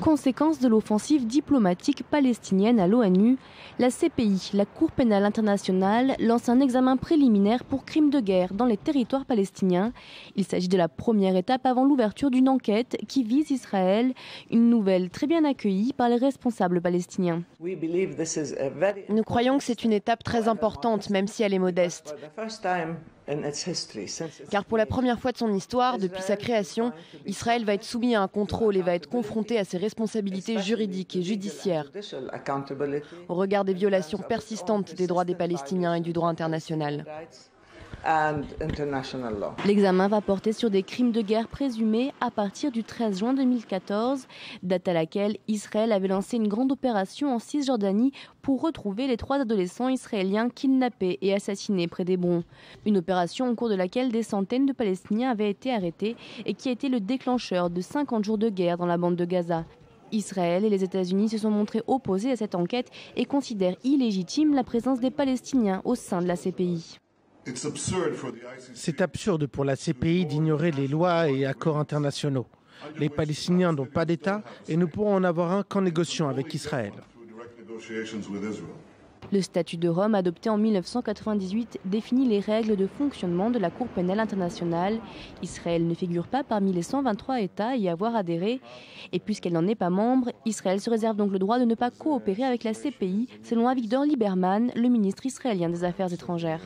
Conséquence de l'offensive diplomatique palestinienne à l'ONU, la CPI, la Cour pénale internationale, lance un examen préliminaire pour crimes de guerre dans les territoires palestiniens. Il s'agit de la première étape avant l'ouverture d'une enquête qui vise Israël, une nouvelle très bien accueillie par les responsables palestiniens. Nous croyons que c'est une étape très importante, même si elle est modeste. Car pour la première fois de son histoire, depuis sa création, Israël va être soumis à un contrôle et va être confronté à ses responsabilités juridiques et judiciaires, au regard des violations persistantes des droits des Palestiniens et du droit international. L'examen va porter sur des crimes de guerre présumés à partir du 13 juin 2014, date à laquelle Israël avait lancé une grande opération en Cisjordanie pour retrouver les 3 adolescents israéliens kidnappés et assassinés près d'Hébron. Une opération au cours de laquelle des centaines de Palestiniens avaient été arrêtés et qui a été le déclencheur de 50 jours de guerre dans la bande de Gaza. Israël et les États-Unis se sont montrés opposés à cette enquête et considèrent illégitime la présence des Palestiniens au sein de la CPI. C'est absurde pour la CPI d'ignorer les lois et accords internationaux. Les Palestiniens n'ont pas d'État et ne pourront en avoir un qu'en négociant avec Israël. Le statut de Rome, adopté en 1998, définit les règles de fonctionnement de la Cour pénale internationale. Israël ne figure pas parmi les 123 États à y avoir adhéré. Et puisqu'elle n'en est pas membre, Israël se réserve donc le droit de ne pas coopérer avec la CPI, selon Avigdor Lieberman, le ministre israélien des Affaires étrangères.